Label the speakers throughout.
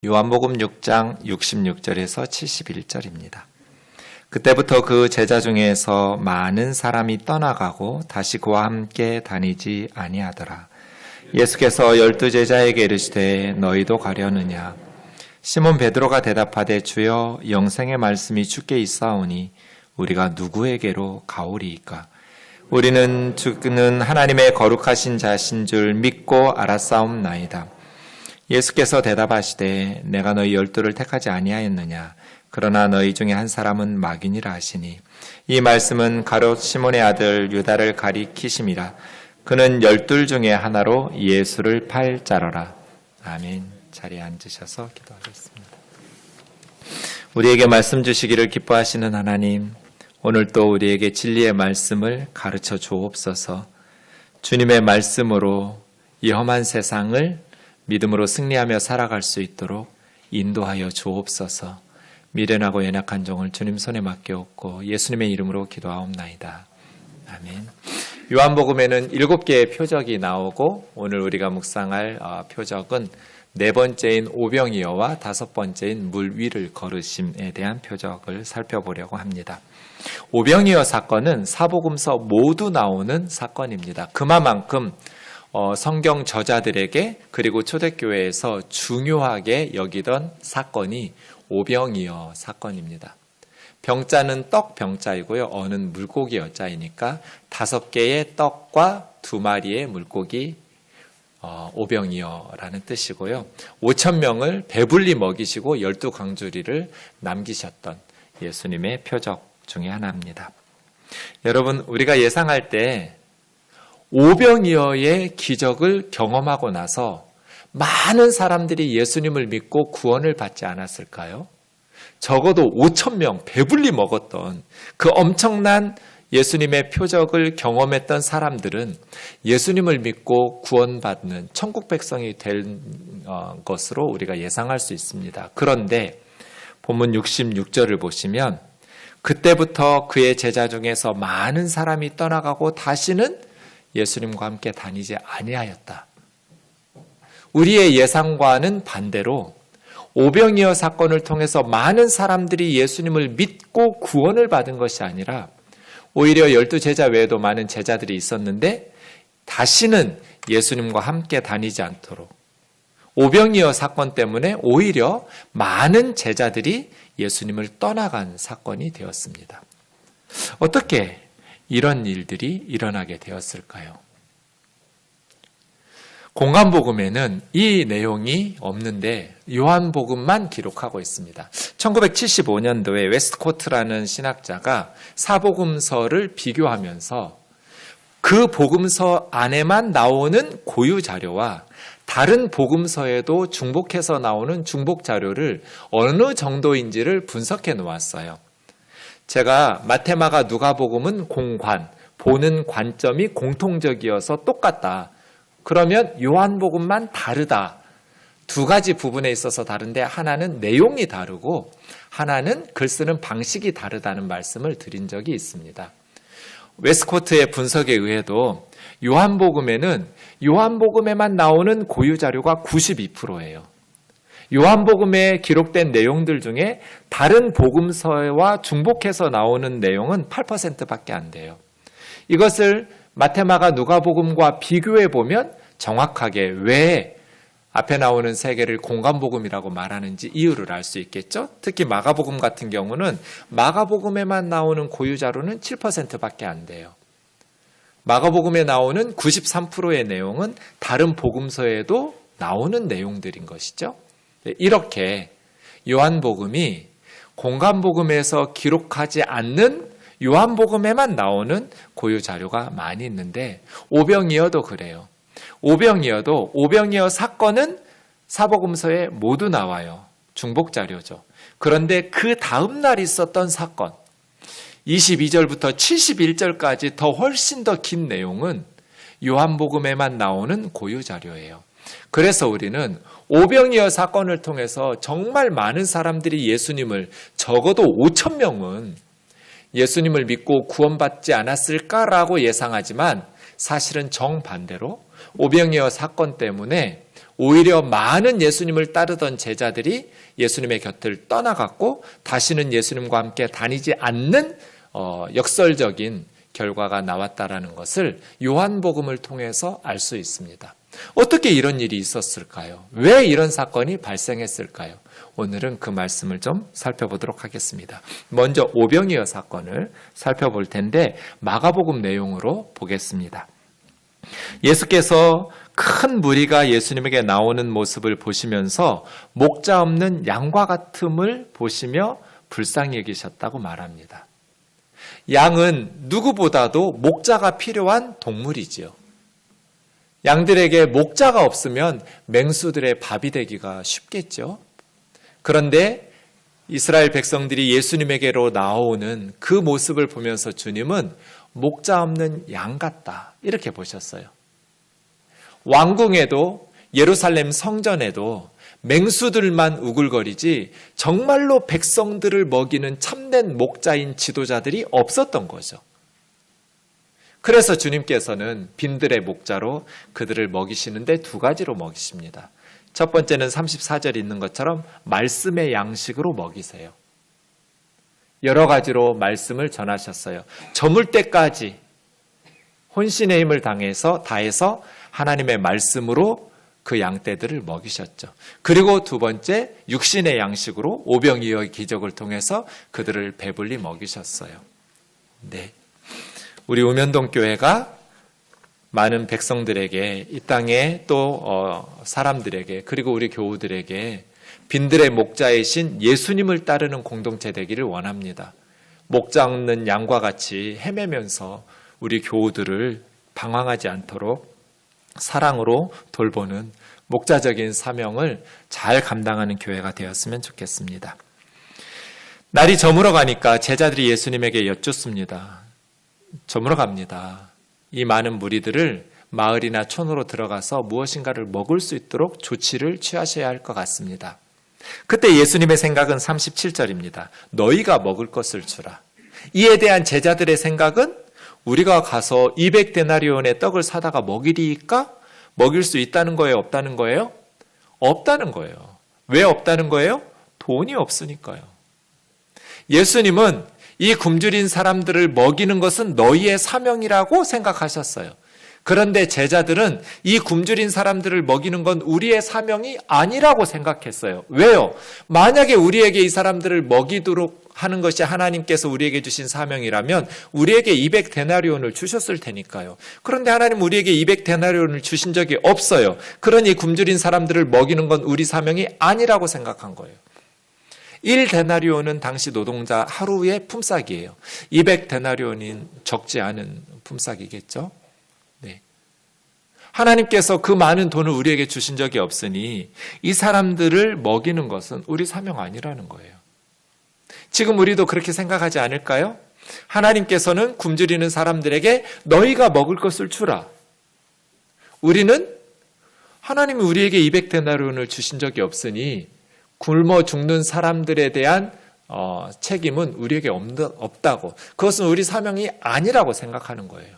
Speaker 1: 요한복음 6장 66절에서 71절입니다. 그때부터 그 제자 중에서 많은 사람이 떠나가고 다시 그와 함께 다니지 아니하더라. 예수께서 12제자에게 이르시되 너희도 가려느냐? 시몬 베드로가 대답하되 주여 영생의 말씀이 주께 있사오니 우리가 누구에게로 가오리이까? 우리는 주는 하나님의 거룩하신 자신 줄 믿고 알았사옵나이다. 예수께서 대답하시되 내가 너희 12를 택하지 아니하였느냐? 그러나 너희 중에 한 사람은 마귀니라 하시니 이 말씀은 가룟 시몬의 아들 유다를 가리키심이라. 그는 12 중에 하나로 예수를 팔 자로라. 아멘. 자리에 앉으셔서 기도하겠습니다. 우리에게 말씀 주시기를 기뻐하시는 하나님, 오늘 또 우리에게 진리의 말씀을 가르쳐 주옵소서. 주님의 말씀으로 이 험한 세상을 믿음으로 승리하며 살아갈 수 있도록 인도하여 주옵소서. 미련하고 연약한 종을 주님 손에 맡겨옵고 예수님의 이름으로 기도하옵나이다. 아멘. 요한복음에는 7개의 표적이 나오고 오늘 우리가 묵상할 표적은 4번째인 오병이어와 5번째인 물 위를 걸으심에 대한 표적을 살펴보려고 합니다. 오병이어 사건은 사복음서 모두 나오는 사건입니다. 그만큼 성경 저자들에게 그리고 초대교회에서 중요하게 여기던 사건이 오병이어 사건입니다. 병자는 떡 병자이고요. 어는 물고기 여자이니까 5개의 떡과 2마리의 물고기 오병이어라는 뜻이고요. 5,000명을 배불리 먹이시고 12강주리를 남기셨던 예수님의 표적 중에 하나입니다. 여러분, 우리가 예상할 때 오병이어의 기적을 경험하고 나서 많은 사람들이 예수님을 믿고 구원을 받지 않았을까요? 적어도 5,000명 배불리 먹었던 그 엄청난 예수님의 표적을 경험했던 사람들은 예수님을 믿고 구원받는 천국 백성이 된 것으로 우리가 예상할 수 있습니다. 그런데 본문 66절을 보시면 그때부터 그의 제자 중에서 많은 사람이 떠나가고 다시는 예수님과 함께 다니지 아니하였다. 우리의 예상과는 반대로 오병이어 사건을 통해서 많은 사람들이 예수님을 믿고 구원을 받은 것이 아니라 오히려 12제자 외에도 많은 제자들이 있었는데 다시는 예수님과 함께 다니지 않도록 오병이어 사건 때문에 오히려 많은 제자들이 예수님을 떠나간 사건이 되었습니다. 어떻게 이런 일들이 일어나게 되었을까요? 공관복음에는 이 내용이 없는데 요한복음만 기록하고 있습니다. 1975년도에 웨스트코트라는 신학자가 사복음서를 비교하면서 그 복음서 안에만 나오는 고유 자료와 다른 복음서에도 중복해서 나오는 중복 자료를 어느 정도인지를 분석해 놓았어요. 제가 마태, 마가, 누가복음은 공관, 보는 관점이 공통적이어서 똑같다. 그러면 요한복음만 다르다. 2가지 부분에 있어서 다른데 하나는 내용이 다르고 하나는 글 쓰는 방식이 다르다는 말씀을 드린 적이 있습니다. 웨스코트의 분석에 의해도 요한복음에는 요한복음에만 나오는 고유 자료가 92%예요. 요한복음에 기록된 내용들 중에 다른 복음서와 중복해서 나오는 내용은 8%밖에 안 돼요. 이것을 마태, 마가, 누가복음과 비교해 보면 정확하게 왜 앞에 나오는 3개를 공관복음이라고 말하는지 이유를 알 수 있겠죠. 특히 마가복음 같은 경우는 마가복음에만 나오는 고유 자료는 7%밖에 안 돼요. 마가복음에 나오는 93%의 내용은 다른 복음서에도 나오는 내용들인 것이죠. 이렇게 요한복음이 공관복음에서 기록하지 않는 요한복음에만 나오는 고유 자료가 많이 있는데 오병이어도 그래요. 오병이어 사건은 사복음서에 모두 나와요. 중복 자료죠. 그런데 그 다음 날 있었던 사건 22절부터 71절까지 훨씬 더 긴 내용은 요한복음에만 나오는 고유 자료예요. 그래서 우리는 오병이어 사건을 통해서 정말 많은 사람들이 예수님을 적어도 5,000명은 예수님을 믿고 구원받지 않았을까라고 예상하지만 사실은 정반대로 오병이어 사건 때문에 오히려 많은 예수님을 따르던 제자들이 예수님의 곁을 떠나갔고 다시는 예수님과 함께 다니지 않는 역설적인 결과가 나왔다라는 것을 요한복음을 통해서 알 수 있습니다. 어떻게 이런 일이 있었을까요? 왜 이런 사건이 발생했을까요? 오늘은 그 말씀을 좀 살펴보도록 하겠습니다. 먼저 오병이어 사건을 살펴볼 텐데 마가복음 내용으로 보겠습니다. 예수께서 큰 무리가 예수님에게 나오는 모습을 보시면서 목자 없는 양과 같음을 보시며 불쌍히 여기셨다고 말합니다. 양은 누구보다도 목자가 필요한 동물이지요. 양들에게 목자가 없으면 맹수들의 밥이 되기가 쉽겠죠. 그런데 이스라엘 백성들이 예수님에게로 나오는 그 모습을 보면서 주님은 목자 없는 양 같다 이렇게 보셨어요. 왕궁에도 예루살렘 성전에도 맹수들만 우글거리지 정말로 백성들을 먹이는 참된 목자인 지도자들이 없었던 거죠. 그래서 주님께서는 빈들의 목자로 그들을 먹이시는데 두 가지로 먹이십니다. 첫 번째는 34절에 있는 것처럼 말씀의 양식으로 먹이세요. 여러 가지로 말씀을 전하셨어요. 저물 때까지 혼신의 힘을 다해서 하나님의 말씀으로 그 양떼들을 먹이셨죠. 그리고 두 번째 육신의 양식으로 오병이어의 기적을 통해서 그들을 배불리 먹이셨어요. 네, 우리 우면동 교회가 많은 백성들에게 이 땅에 또 사람들에게 그리고 우리 교우들에게 빈들의 목자이신 예수님을 따르는 공동체 되기를 원합니다. 목자 없는 양과 같이 헤매면서 우리 교우들을 방황하지 않도록 사랑으로 돌보는 목자적인 사명을 잘 감당하는 교회가 되었으면 좋겠습니다. 날이 저물어 가니까 제자들이 예수님에게 여쭙습니다. 저물어 갑니다. 이 많은 무리들을 마을이나 촌으로 들어가서 무엇인가를 먹을 수 있도록 조치를 취하셔야 할 것 같습니다. 그때 예수님의 생각은 37절입니다. 너희가 먹을 것을 주라. 이에 대한 제자들의 생각은 우리가 가서 200데나리온의 떡을 사다가 먹이리까? 먹일 수 있다는 거예요? 없다는 거예요? 없다는 거예요. 왜 없다는 거예요? 돈이 없으니까요. 예수님은 이 굶주린 사람들을 먹이는 것은 너희의 사명이라고 생각하셨어요. 그런데 제자들은 이 굶주린 사람들을 먹이는 건 우리의 사명이 아니라고 생각했어요. 왜요? 만약에 우리에게 이 사람들을 먹이도록 하는 것이 하나님께서 우리에게 주신 사명이라면 우리에게 200데나리온을 주셨을 테니까요. 그런데 하나님 우리에게 200데나리온을 주신 적이 없어요. 그러니 굶주린 사람들을 먹이는 건 우리 사명이 아니라고 생각한 거예요. 1데나리온은 당시 노동자 하루의 품삯이에요. 200데나리온인 적지 않은 품삯이겠죠. 네. 하나님께서 그 많은 돈을 우리에게 주신 적이 없으니 이 사람들을 먹이는 것은 우리 사명 아니라는 거예요. 지금 우리도 그렇게 생각하지 않을까요? 하나님께서는 굶주리는 사람들에게 너희가 먹을 것을 주라. 우리는 하나님이 우리에게 200데나리온을 주신 적이 없으니 굶어 죽는 사람들에 대한 책임은 우리에게 없다고, 그것은 우리 사명이 아니라고 생각하는 거예요.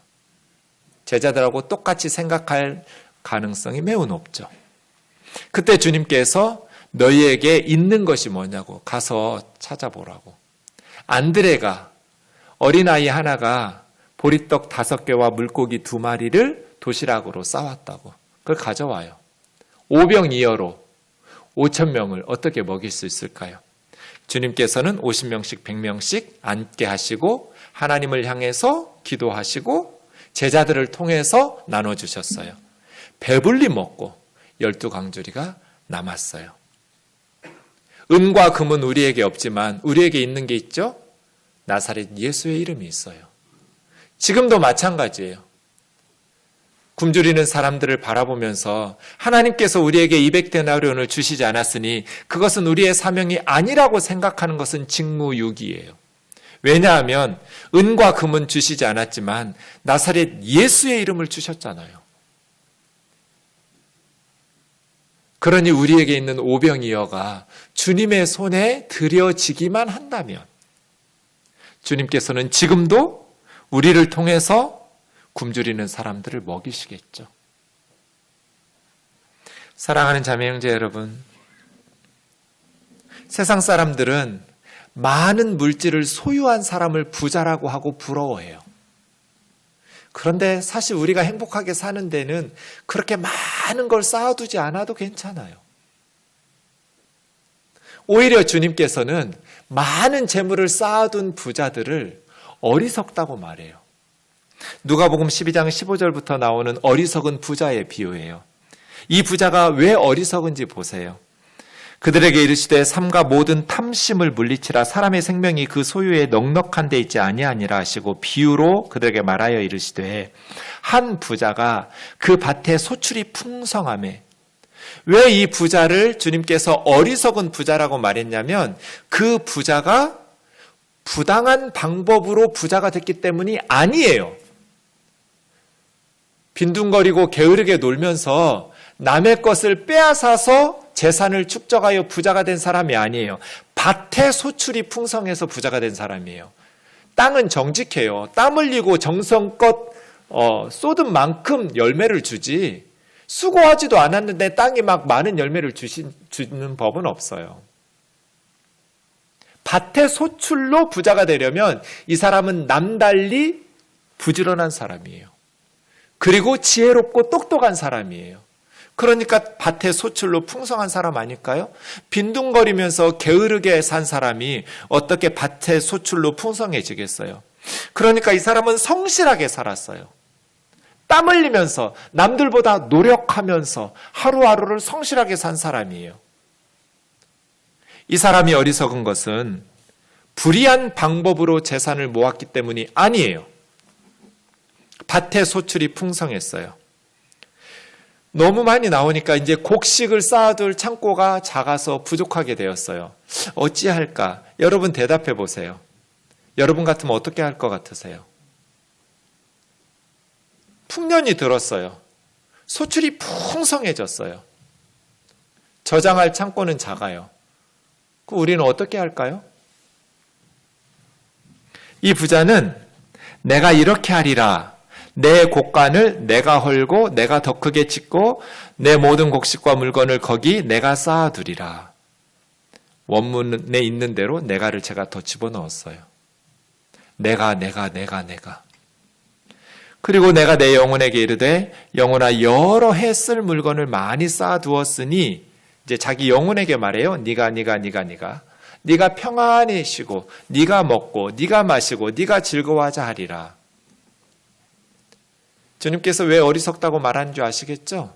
Speaker 1: 제자들하고 똑같이 생각할 가능성이 매우 높죠. 그때 주님께서 너희에게 있는 것이 뭐냐고 가서 찾아보라고. 안드레가 어린아이 하나가 보리떡 5개와 물고기 2마리를 도시락으로 싸왔다고. 그걸 가져와요. 오병이어로 5,000명을 어떻게 먹일 수 있을까요? 주님께서는 50명씩 100명씩 앉게 하시고 하나님을 향해서 기도하시고 제자들을 통해서 나눠주셨어요. 배불리 먹고 12강주리가 남았어요. 은과 금은 우리에게 없지만 우리에게 있는 게 있죠? 나사렛 예수의 이름이 있어요. 지금도 마찬가지예요. 굶주리는 사람들을 바라보면서 하나님께서 우리에게 200데나리온을 주시지 않았으니 그것은 우리의 사명이 아니라고 생각하는 것은 직무유기예요. 왜냐하면 은과 금은 주시지 않았지만 나사렛 예수의 이름을 주셨잖아요. 그러니 우리에게 있는 오병이어가 주님의 손에 드려지기만 한다면 주님께서는 지금도 우리를 통해서 굶주리는 사람들을 먹이시겠죠. 사랑하는 자매 형제 여러분, 세상 사람들은 많은 물질을 소유한 사람을 부자라고 하고 부러워해요. 그런데 사실 우리가 행복하게 사는 데는 그렇게 많은 걸 쌓아두지 않아도 괜찮아요. 오히려 주님께서는 많은 재물을 쌓아둔 부자들을 어리석다고 말해요. 누가복음 12장 15절부터 나오는 어리석은 부자의 비유예요. 이 부자가 왜 어리석은지 보세요. 그들에게 이르시되 삼가 모든 탐심을 물리치라 사람의 생명이 그 소유에 넉넉한 데 있지 아니하니라 하시고 비유로 그들에게 말하여 이르시되 한 부자가 그 밭에 소출이 풍성하매. 왜 이 부자를 주님께서 어리석은 부자라고 말했냐면 그 부자가 부당한 방법으로 부자가 됐기 때문이 아니에요. 빈둥거리고 게으르게 놀면서 남의 것을 빼앗아서 재산을 축적하여 부자가 된 사람이 아니에요. 밭에 소출이 풍성해서 부자가 된 사람이에요. 땅은 정직해요. 땀 흘리고 정성껏 쏟은 만큼 열매를 주지 수고하지도 않았는데 땅이 막 많은 열매를 주는 법은 없어요. 밭의 소출로 부자가 되려면 이 사람은 남달리 부지런한 사람이에요. 그리고 지혜롭고 똑똑한 사람이에요. 그러니까 밭의 소출로 풍성한 사람 아닐까요? 빈둥거리면서 게으르게 산 사람이 어떻게 밭의 소출로 풍성해지겠어요? 그러니까 이 사람은 성실하게 살았어요. 땀 흘리면서 남들보다 노력하면서 하루하루를 성실하게 산 사람이에요. 이 사람이 어리석은 것은 불의한 방법으로 재산을 모았기 때문이 아니에요. 밭의 소출이 풍성했어요. 너무 많이 나오니까 이제 곡식을 쌓아둘 창고가 작아서 부족하게 되었어요. 어찌할까? 여러분 대답해 보세요. 여러분 같으면 어떻게 할 것 같으세요? 풍년이 들었어요. 소출이 풍성해졌어요. 저장할 창고는 작아요. 그럼 우리는 어떻게 할까요? 이 부자는 내가 이렇게 하리라. 내 곡간을 내가 헐고 내가 더 크게 짓고 내 모든 곡식과 물건을 거기 내가 쌓아두리라. 원문에 있는 대로 내가를 제가 더 집어넣었어요. 내가. 그리고 내가 내 영혼에게 이르되 영혼아 여러 해 쓸 물건을 많이 쌓아두었으니 이제 자기 영혼에게 말해요. 네가 평안히 쉬고 네가 먹고 네가 마시고 네가 즐거워하자 하리라. 주님께서 왜 어리석다고 말하는 줄 아시겠죠?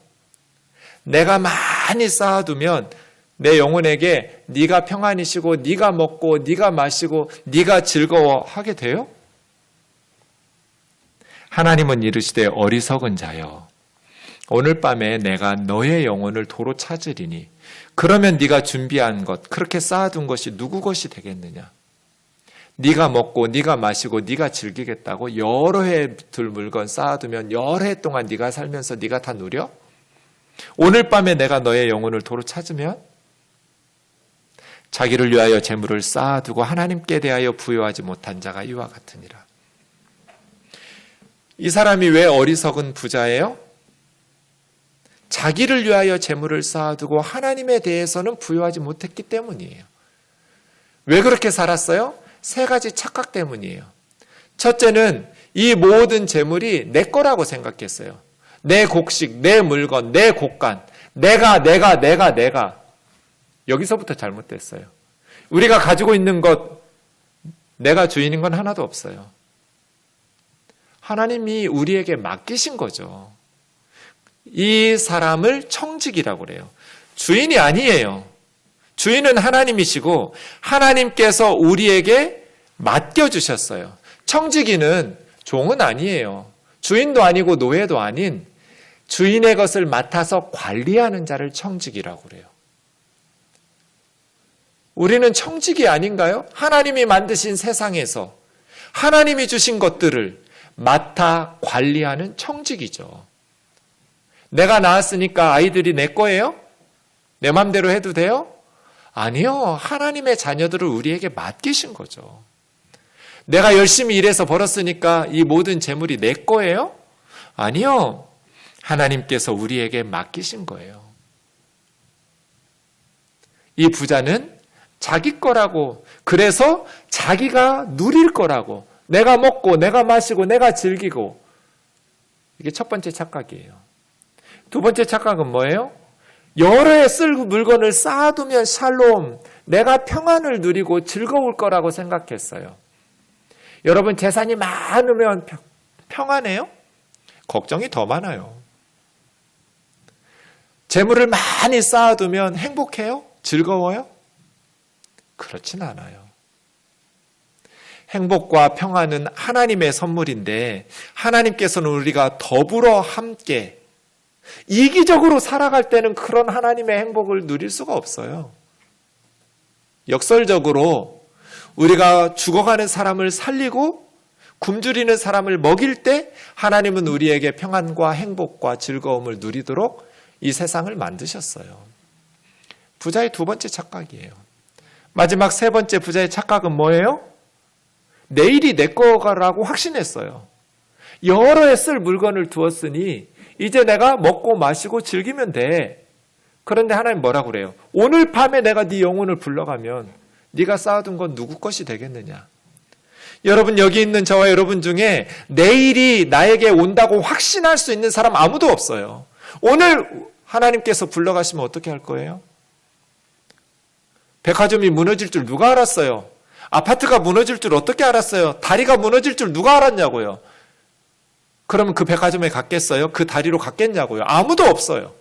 Speaker 1: 내가 많이 쌓아두면 내 영혼에게 네가 평안히 쉬고 네가 먹고 네가 마시고 네가 즐거워하게 돼요? 하나님은 이르시되 어리석은 자여 오늘 밤에 내가 너의 영혼을 도로 찾으리니 그러면 네가 준비한 것 그렇게 쌓아둔 것이 누구 것이 되겠느냐? 네가 먹고 네가 마시고 네가 즐기겠다고 여러 해 둘 물건 쌓아두면 여러 해 동안 네가 살면서 네가 다 누려? 오늘 밤에 내가 너의 영혼을 도로 찾으면 자기를 위하여 재물을 쌓아두고 하나님께 대하여 부여하지 못한 자가 이와 같으니라. 이 사람이 왜 어리석은 부자예요? 자기를 위하여 재물을 쌓아두고 하나님에 대해서는 부여하지 못했기 때문이에요. 왜 그렇게 살았어요? 세 가지 착각 때문이에요. 첫째는 이 모든 재물이 내 거라고 생각했어요. 내 곡식, 내 물건, 내 곡간, 내가. 여기서부터 잘못됐어요. 우리가 가지고 있는 것, 내가 주인인 건 하나도 없어요. 하나님이 우리에게 맡기신 거죠. 이 사람을 청직이라고 그래요. 주인이 아니에요. 주인은 하나님이시고 하나님께서 우리에게 맡겨주셨어요. 청지기는 종은 아니에요. 주인도 아니고 노예도 아닌 주인의 것을 맡아서 관리하는 자를 청지기라고 그래요. 우리는 청지기 아닌가요? 하나님이 만드신 세상에서 하나님이 주신 것들을 맡아 관리하는 청지기죠. 내가 낳았으니까 아이들이 내 거예요? 내 맘대로 해도 돼요? 아니요. 하나님의 자녀들을 우리에게 맡기신 거죠. 내가 열심히 일해서 벌었으니까 이 모든 재물이 내 거예요? 아니요. 하나님께서 우리에게 맡기신 거예요. 이 부자는 자기 거라고, 그래서 자기가 누릴 거라고, 내가 먹고 내가 마시고 내가 즐기고, 이게 첫 번째 착각이에요. 두 번째 착각은 뭐예요? 여러 해 쓸 물건을 쌓아두면 샬롬, 내가 평안을 누리고 즐거울 거라고 생각했어요. 여러분, 재산이 많으면 평안해요? 걱정이 더 많아요. 재물을 많이 쌓아두면 행복해요? 즐거워요? 그렇진 않아요. 행복과 평안은 하나님의 선물인데 하나님께서는 우리가 더불어 함께 이기적으로 살아갈 때는 그런 하나님의 행복을 누릴 수가 없어요. 역설적으로 우리가 죽어가는 사람을 살리고 굶주리는 사람을 먹일 때 하나님은 우리에게 평안과 행복과 즐거움을 누리도록 이 세상을 만드셨어요. 부자의 두 번째 착각이에요. 마지막 세 번째 부자의 착각은 뭐예요? 내일이 내 거라고 확신했어요. 여러 해 쓸 물건을 두었으니 이제 내가 먹고 마시고 즐기면 돼. 그런데 하나님 뭐라고 그래요? 오늘 밤에 내가 네 영혼을 불러가면 네가 쌓아둔 건 누구 것이 되겠느냐? 여러분, 여기 있는 저와 여러분 중에 내일이 나에게 온다고 확신할 수 있는 사람 아무도 없어요. 오늘 하나님께서 불러가시면 어떻게 할 거예요? 백화점이 무너질 줄 누가 알았어요? 아파트가 무너질 줄 어떻게 알았어요? 다리가 무너질 줄 누가 알았냐고요? 그러면 그 백화점에 갔겠어요? 그 다리로 갔겠냐고요? 아무도 없어요.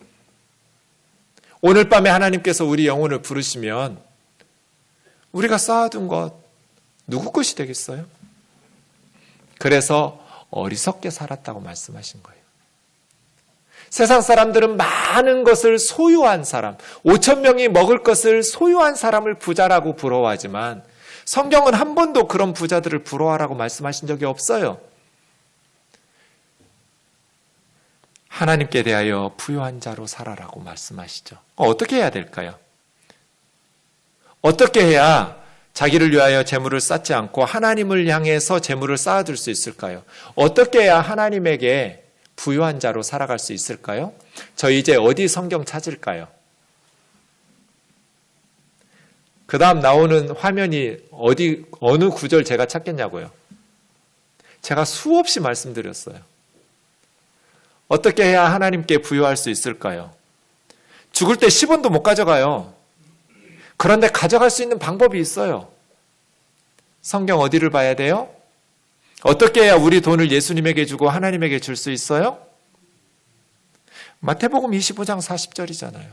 Speaker 1: 오늘 밤에 하나님께서 우리 영혼을 부르시면 우리가 쌓아둔 것 누구 것이 되겠어요? 그래서 어리석게 살았다고 말씀하신 거예요. 세상 사람들은 많은 것을 소유한 사람, 5천 명이 먹을 것을 소유한 사람을 부자라고 부러워하지만 성경은 한 번도 그런 부자들을 부러워하라고 말씀하신 적이 없어요. 하나님께 대하여 부유한 자로 살아라고 말씀하시죠. 어떻게 해야 될까요? 어떻게 해야 자기를 위하여 재물을 쌓지 않고 하나님을 향해서 재물을 쌓아둘 수 있을까요? 어떻게 해야 하나님에게 부유한 자로 살아갈 수 있을까요? 저 이제 어디 성경 찾을까요? 그 다음 나오는 화면이 어느 구절 제가 찾겠냐고요? 제가 수없이 말씀드렸어요. 어떻게 해야 하나님께 부유할 수 있을까요? 죽을 때 10원도 못 가져가요. 그런데 가져갈 수 있는 방법이 있어요. 성경 어디를 봐야 돼요? 어떻게 해야 우리 돈을 예수님에게 주고 하나님에게 줄 수 있어요? 마태복음 25장 40절이잖아요.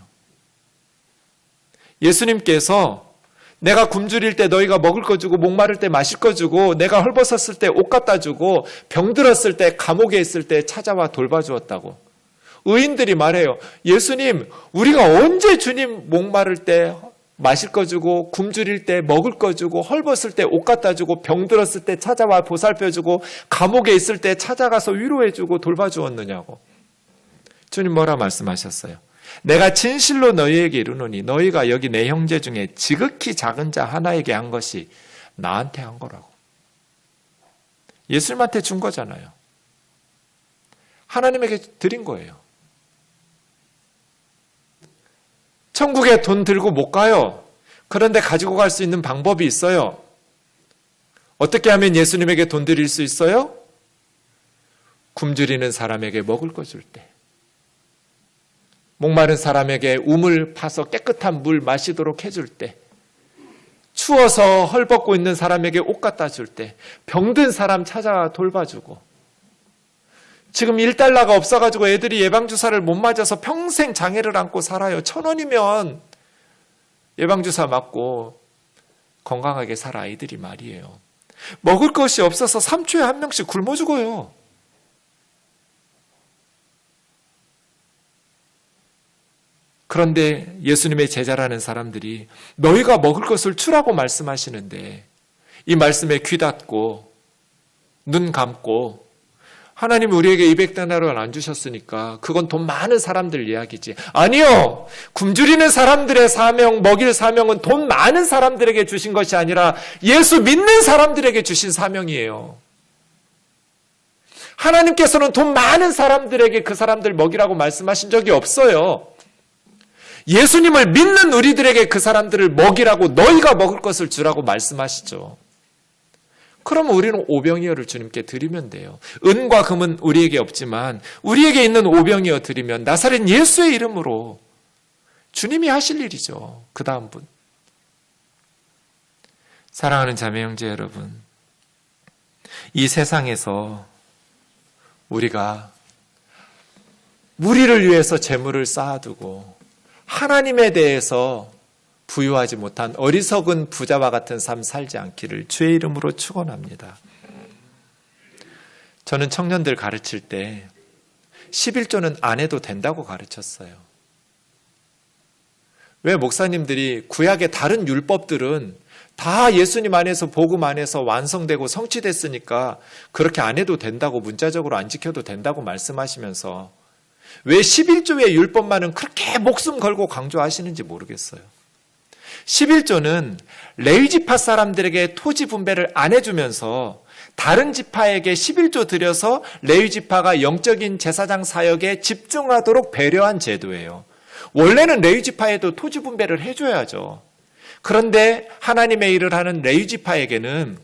Speaker 1: 예수님께서 내가 굶주릴 때 너희가 먹을 거 주고 목마를 때 마실 거 주고 내가 헐벗었을 때 옷 갖다 주고 병들었을 때 감옥에 있을 때 찾아와 돌봐주었다고. 의인들이 말해요. 예수님, 우리가 언제 주님 목마를 때 마실 거 주고 굶주릴 때 먹을 거 주고 헐벗을 때 옷 갖다 주고 병들었을 때 찾아와 보살펴 주고 감옥에 있을 때 찾아가서 위로해 주고 돌봐주었느냐고. 주님 뭐라 말씀하셨어요? 내가 진실로 너희에게 이르노니 너희가 여기 내 형제 중에 지극히 작은 자 하나에게 한 것이 나한테 한 거라고. 예수님한테 준 거잖아요. 하나님에게 드린 거예요. 천국에 돈 들고 못 가요. 그런데 가지고 갈 수 있는 방법이 있어요. 어떻게 하면 예수님에게 돈 드릴 수 있어요? 굶주리는 사람에게 먹을 거 줄 때, 목마른 사람에게 우물 파서 깨끗한 물 마시도록 해줄 때, 추워서 헐벗고 있는 사람에게 옷 갖다 줄 때, 병든 사람 찾아 돌봐주고, 지금 1달러가 없어가지고 애들이 예방주사를 못 맞아서 평생 장애를 안고 살아요. 1,000원이면 예방주사 맞고 건강하게 살 아이들이 말이에요. 먹을 것이 없어서 3초에 한 명씩 굶어 죽어요. 그런데 예수님의 제자라는 사람들이 너희가 먹을 것을 주라고 말씀하시는데 이 말씀에 귀 닫고 눈 감고 하나님 우리에게 200데나리온 안 주셨으니까 그건 돈 많은 사람들 이야기지. 아니요. 굶주리는 사람들의 사명, 먹일 사명은 돈 많은 사람들에게 주신 것이 아니라 예수 믿는 사람들에게 주신 사명이에요. 하나님께서는 돈 많은 사람들에게 그 사람들 먹이라고 말씀하신 적이 없어요. 예수님을 믿는 우리들에게 그 사람들을 먹이라고, 너희가 먹을 것을 주라고 말씀하시죠. 그러면 우리는 오병이어를 주님께 드리면 돼요. 은과 금은 우리에게 없지만 우리에게 있는 오병이어 드리면 나사렛 예수의 이름으로 주님이 하실 일이죠. 그 다음 분. 사랑하는 자매 형제 여러분, 이 세상에서 우리가 우리를 위해서 재물을 쌓아두고 하나님에 대해서 부유하지 못한 어리석은 부자와 같은 삶 살지 않기를 주의 이름으로 축원합니다. 저는 청년들 가르칠 때 11조는 안 해도 된다고 가르쳤어요. 왜? 목사님들이 구약의 다른 율법들은 다 예수님 안에서, 복음 안에서 완성되고 성취됐으니까 그렇게 안 해도 된다고, 문자적으로 안 지켜도 된다고 말씀하시면서 왜 11조의 율법만은 그렇게 목숨 걸고 강조하시는지 모르겠어요. 11조는 레위지파 사람들에게 토지 분배를 안 해주면서 다른 지파에게 11조 들여서 레위지파가 영적인 제사장 사역에 집중하도록 배려한 제도예요. 원래는 레위지파에도 토지 분배를 해줘야죠. 그런데 하나님의 일을 하는 레위지파에게는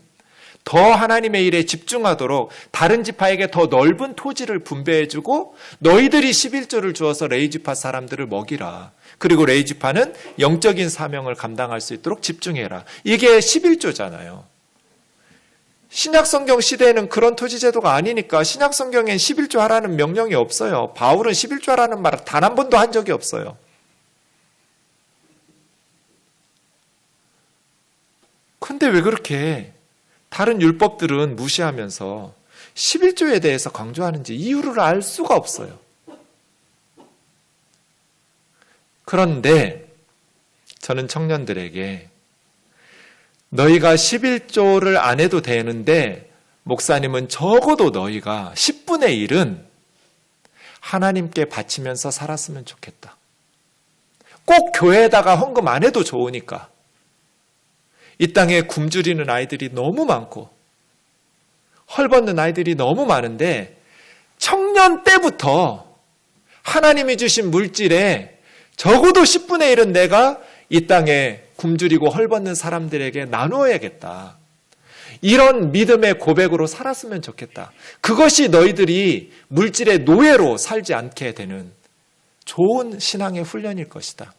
Speaker 1: 더 하나님의 일에 집중하도록 다른 지파에게 더 넓은 토지를 분배해주고 너희들이 11조를 주어서 레위지파 사람들을 먹이라. 그리고 레위지파는 영적인 사명을 감당할 수 있도록 집중해라. 이게 11조잖아요. 신약성경 시대에는 그런 토지제도가 아니니까 신약성경엔 11조 하라는 명령이 없어요. 바울은 11조 하라는 말을 단 한 번도 한 적이 없어요. 근데 왜 그렇게 다른 율법들은 무시하면서 11조에 대해서 강조하는지 이유를 알 수가 없어요. 그런데 저는 청년들에게 너희가 11조를 안 해도 되는데 목사님은 적어도 너희가 10분의 1은 하나님께 바치면서 살았으면 좋겠다. 꼭 교회에다가 헌금 안 해도 좋으니까. 이 땅에 굶주리는 아이들이 너무 많고 헐벗는 아이들이 너무 많은데 청년 때부터 하나님이 주신 물질에 적어도 10분의 1은 내가 이 땅에 굶주리고 헐벗는 사람들에게 나누어야겠다. 이런 믿음의 고백으로 살았으면 좋겠다. 그것이 너희들이 물질의 노예로 살지 않게 되는 좋은 신앙의 훈련일 것이다.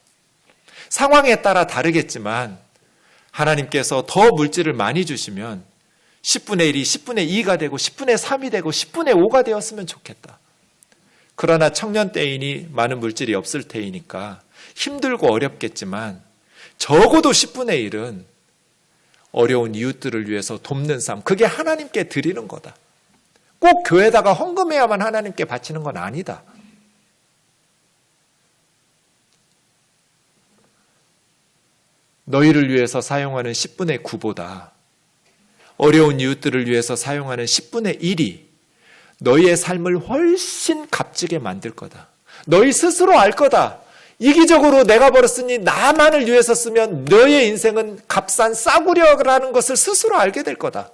Speaker 1: 상황에 따라 다르겠지만 하나님께서 더 물질을 많이 주시면 10분의 1이 10분의 2가 되고 10분의 3이 되고 10분의 5가 되었으면 좋겠다. 그러나 청년 때이니 많은 물질이 없을 테이니까 힘들고 어렵겠지만 적어도 10분의 1은 어려운 이웃들을 위해서 돕는 삶, 그게 하나님께 드리는 거다. 꼭 교회에다가 헌금해야만 하나님께 바치는 건 아니다. 너희를 위해서 사용하는 10분의 9보다 어려운 이웃들을 위해서 사용하는 10분의 1이 너희의 삶을 훨씬 값지게 만들 거다. 너희 스스로 알 거다. 이기적으로 내가 벌었으니 나만을 위해서 쓰면 너의 인생은 값싼 싸구려라는 것을 스스로 알게 될 거다.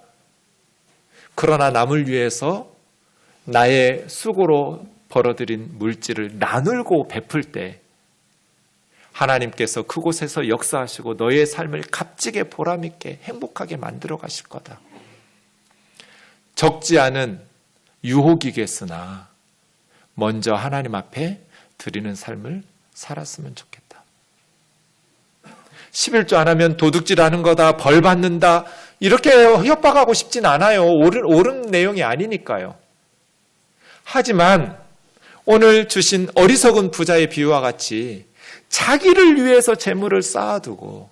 Speaker 1: 그러나 남을 위해서 나의 수고로 벌어들인 물질을 나누고 베풀 때 하나님께서 그곳에서 역사하시고 너의 삶을 값지게 보람있게 행복하게 만들어 가실 거다. 적지 않은 유혹이겠으나 먼저 하나님 앞에 드리는 삶을 살았으면 좋겠다. 11조 안 하면 도둑질하는 거다, 벌 받는다, 이렇게 협박하고 싶진 않아요. 옳은 내용이 아니니까요. 하지만 오늘 주신 어리석은 부자의 비유와 같이 자기를 위해서 재물을 쌓아두고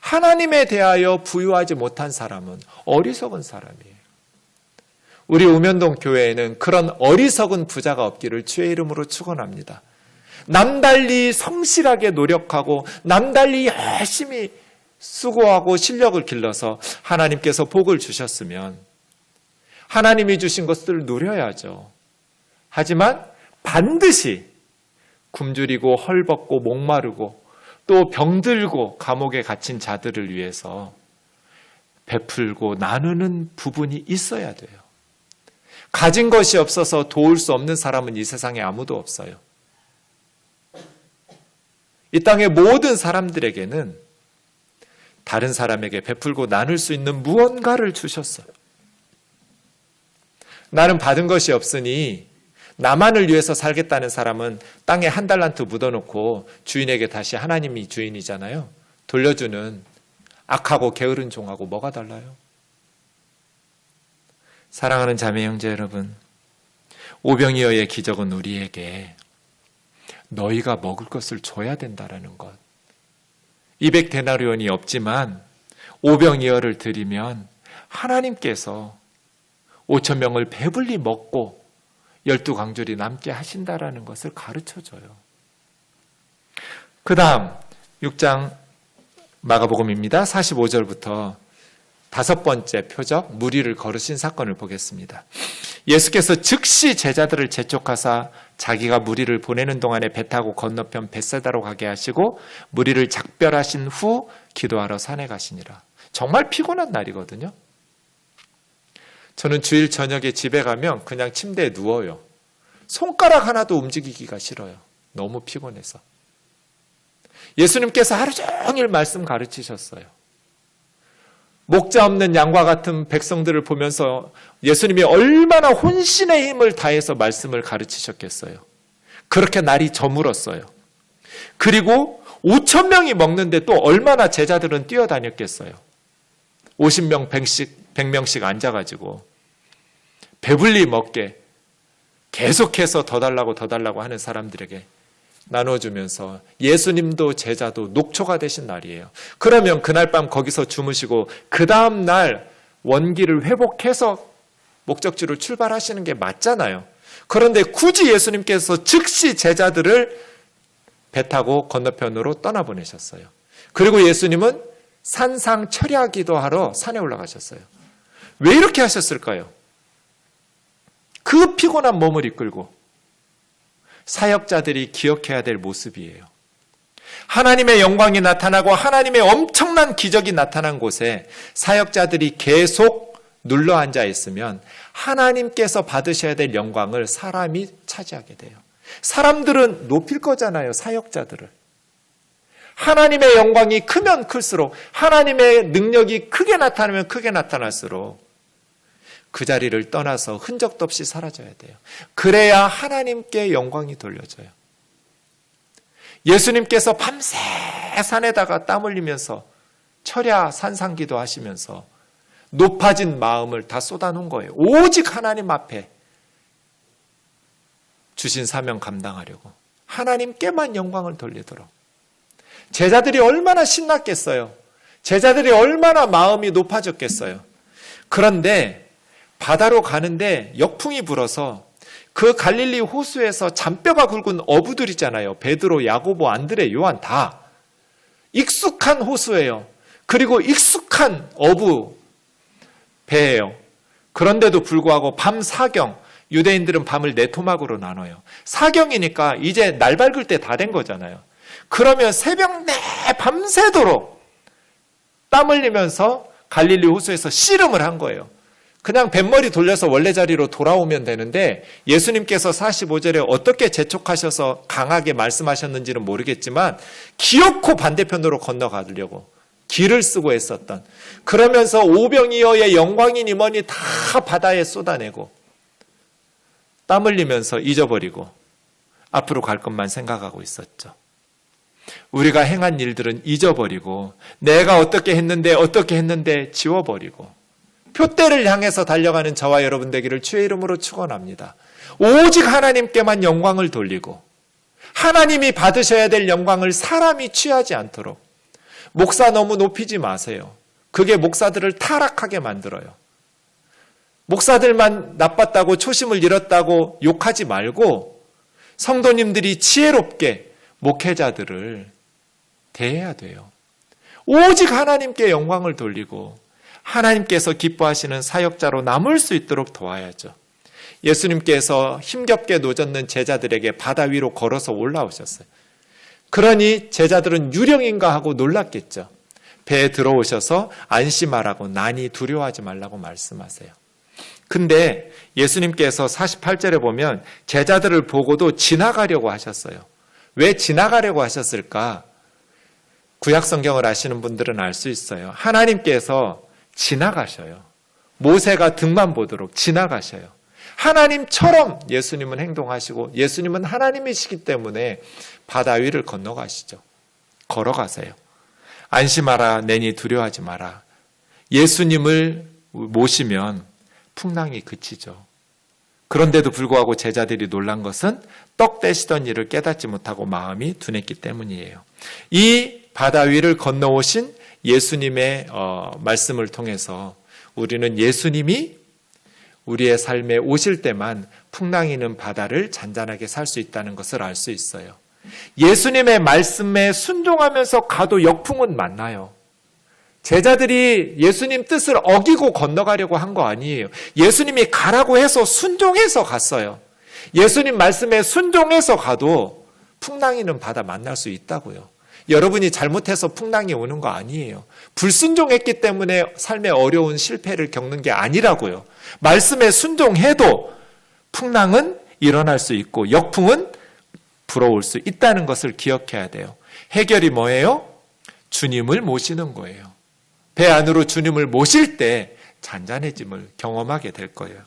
Speaker 1: 하나님에 대하여 부유하지 못한 사람은 어리석은 사람이에요. 우리 우면동 교회에는 그런 어리석은 부자가 없기를 주의 이름으로 축원합니다. 남달리 성실하게 노력하고 남달리 열심히 수고하고 실력을 길러서 하나님께서 복을 주셨으면 하나님이 주신 것들을 누려야죠. 하지만 반드시 굶주리고 헐벗고 목마르고 또 병들고 감옥에 갇힌 자들을 위해서 베풀고 나누는 부분이 있어야 돼요. 가진 것이 없어서 도울 수 없는 사람은 이 세상에 아무도 없어요. 이 땅의 모든 사람들에게는 다른 사람에게 베풀고 나눌 수 있는 무언가를 주셨어요. 나는 받은 것이 없으니 나만을 위해서 살겠다는 사람은 땅에 한 달란트 묻어놓고 주인에게 다시 하나님이 주인이잖아요. 돌려주는 악하고 게으른 종하고 뭐가 달라요? 사랑하는 자매 형제 여러분, 오병이어의 기적은 우리에게 너희가 먹을 것을 줘야 된다라는 것. 200데나리온이 없지만 오병이어를 드리면 하나님께서 5,000명을 배불리 먹고 12강줄이 남게 하신다라는 것을 가르쳐줘요. 그 다음 6장 마가복음입니다. 45절부터 5번째 표적 무리를 거르신 사건을 보겠습니다. 예수께서 즉시 제자들을 재촉하사 자기가 무리를 보내는 동안에 배 타고 건너편 벳사다로 가게 하시고 무리를 작별하신 후 기도하러 산에 가시니라. 정말 피곤한 날이거든요. 저는 주일 저녁에 집에 가면 그냥 침대에 누워요. 손가락 하나도 움직이기가 싫어요. 너무 피곤해서. 예수님께서 하루 종일 말씀 가르치셨어요. 목자 없는 양과 같은 백성들을 보면서 예수님이 얼마나 혼신의 힘을 다해서 말씀을 가르치셨겠어요. 그렇게 날이 저물었어요. 그리고 5,000명이 먹는데 또 얼마나 제자들은 뛰어다녔겠어요. 50명, 100명씩 앉아가지고 배불리 먹게 계속해서 더 달라고 하는 사람들에게 나눠주면서 예수님도 제자도 녹초가 되신 날이에요. 그러면 그날 밤 거기서 주무시고 그 다음 날 원기를 회복해서 목적지로 출발하시는 게 맞잖아요. 그런데 굳이 예수님께서 즉시 제자들을 배 타고 건너편으로 떠나보내셨어요. 그리고 예수님은 산상철야 기도하러 산에 올라가셨어요. 왜 이렇게 하셨을까요? 그 피곤한 몸을 이끌고 사역자들이 기억해야 될 모습이에요. 하나님의 영광이 나타나고 하나님의 엄청난 기적이 나타난 곳에 사역자들이 계속 눌러 앉아 있으면 하나님께서 받으셔야 될 영광을 사람이 차지하게 돼요. 사람들은 높일 거잖아요, 사역자들을. 하나님의 영광이 크면 클수록, 하나님의 능력이 크게 나타나면 크게 나타날수록 그 자리를 떠나서 흔적도 없이 사라져야 돼요. 그래야 하나님께 영광이 돌려져요. 예수님께서 밤새 산에다가 땀 흘리면서 철야 산상기도 하시면서 높아진 마음을 다 쏟아놓은 거예요. 오직 하나님 앞에 주신 사명 감당하려고. 하나님께만 영광을 돌리도록. 제자들이 얼마나 신났겠어요. 제자들이 얼마나 마음이 높아졌겠어요. 그런데 바다로 가는데 역풍이 불어서 그 갈릴리 호수에서 잔뼈가 굵은 어부들 있잖아요. 베드로, 야고보, 안드레, 요한 다 익숙한 호수예요. 그리고 익숙한 어부 배예요. 그런데도 불구하고 밤 사경, 유대인들은 밤을 네 토막으로 나눠요. 사경이니까 이제 날 밝을 때 다 된 거잖아요. 그러면 새벽 내 밤새도록 땀 흘리면서 갈릴리 호수에서 씨름을 한 거예요. 그냥 뱃머리 돌려서 원래 자리로 돌아오면 되는데 예수님께서 45절에 어떻게 재촉하셔서 강하게 말씀하셨는지는 모르겠지만 기어코 반대편으로 건너가려고 길을 쓰고 애썼던, 그러면서 오병이어의 영광이니 뭐니 다 바다에 쏟아내고 땀 흘리면서 잊어버리고 앞으로 갈 것만 생각하고 있었죠. 우리가 행한 일들은 잊어버리고 내가 어떻게 했는데 지워버리고 표대를 향해서 달려가는 저와 여러분 되기를 주의 이름으로 축원합니다. 오직 하나님께만 영광을 돌리고 하나님이 받으셔야 될 영광을 사람이 취하지 않도록. 목사 너무 높이지 마세요. 그게 목사들을 타락하게 만들어요. 목사들만 나빴다고 초심을 잃었다고 욕하지 말고 성도님들이 지혜롭게 목회자들을 대해야 돼요. 오직 하나님께 영광을 돌리고 하나님께서 기뻐하시는 사역자로 남을 수 있도록 도와야죠. 예수님께서 힘겹게 노젓는 제자들에게 바다 위로 걸어서 올라오셨어요. 그러니 제자들은 유령인가 하고 놀랐겠죠. 배에 들어오셔서 안심하라고, 난이 두려워하지 말라고 말씀하세요. 근데 예수님께서 48절에 보면 제자들을 보고도 지나가려고 하셨어요. 왜 지나가려고 하셨을까? 구약 성경을 아시는 분들은 알 수 있어요. 하나님께서 지나가셔요. 모세가 등만 보도록 지나가셔요. 하나님처럼 예수님은 행동하시고 예수님은 하나님이시기 때문에 바다 위를 건너가시죠. 걸어가세요. 안심하라, 내니 두려워하지 마라. 예수님을 모시면 풍랑이 그치죠. 그런데도 불구하고 제자들이 놀란 것은 떡 떼시던 일을 깨닫지 못하고 마음이 둔했기 때문이에요. 이 바다 위를 건너오신 예수님의 말씀을 통해서 우리는 예수님이 우리의 삶에 오실 때만 풍랑이 있는 바다를 잔잔하게 살 수 있다는 것을 알 수 있어요. 예수님의 말씀에 순종하면서 가도 역풍은 만나요. 제자들이 예수님 뜻을 어기고 건너가려고 한 거 아니에요. 예수님이 가라고 해서 순종해서 갔어요. 예수님 말씀에 순종해서 가도 풍랑이 있는 바다 만날 수 있다고요. 여러분이 잘못해서 풍랑이 오는 거 아니에요. 불순종했기 때문에 삶의 어려운 실패를 겪는 게 아니라고요. 말씀에 순종해도 풍랑은 일어날 수 있고 역풍은 불어올 수 있다는 것을 기억해야 돼요. 해결이 뭐예요? 주님을 모시는 거예요. 배 안으로 주님을 모실 때 잔잔해짐을 경험하게 될 거예요.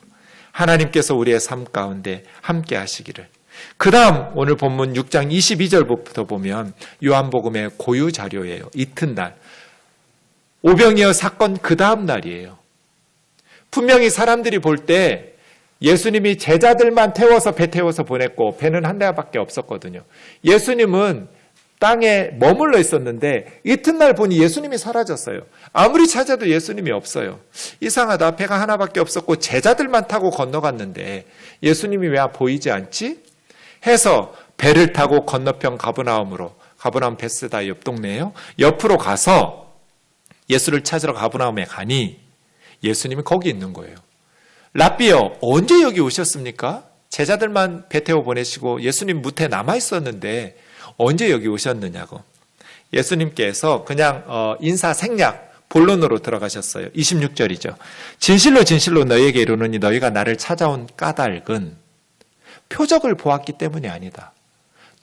Speaker 1: 하나님께서 우리의 삶 가운데 함께 하시기를. 그 다음 오늘 본문 6장 22절부터 보면 요한복음의 고유 자료예요. 이튿날 오병이어 사건 그 다음 날이에요. 분명히 사람들이 볼 때 예수님이 제자들만 태워서 배 태워서 보냈고 배는 한 대밖에 없었거든요. 예수님은 땅에 머물러 있었는데 이튿날 보니 예수님이 사라졌어요. 아무리 찾아도 예수님이 없어요. 이상하다. 배가 하나밖에 없었고 제자들만 타고 건너갔는데 예수님이 왜 보이지 않지? 해서 배를 타고 건너편 가버나움으로, 가버나움 베스다 옆 동네예요. 옆으로 가서 예수를 찾으러 가버나움에 가니 예수님이 거기 있는 거예요. 랍비여, 언제 여기 오셨습니까? 제자들만 배 태워 보내시고 예수님 무태 남아 있었는데 언제 여기 오셨느냐고. 예수님께서 그냥 인사생략 본론으로 들어가셨어요. 26절이죠. 진실로 진실로 너희에게 이르노니 너희가 나를 찾아온 까닭은 표적을 보았기 때문이 아니다.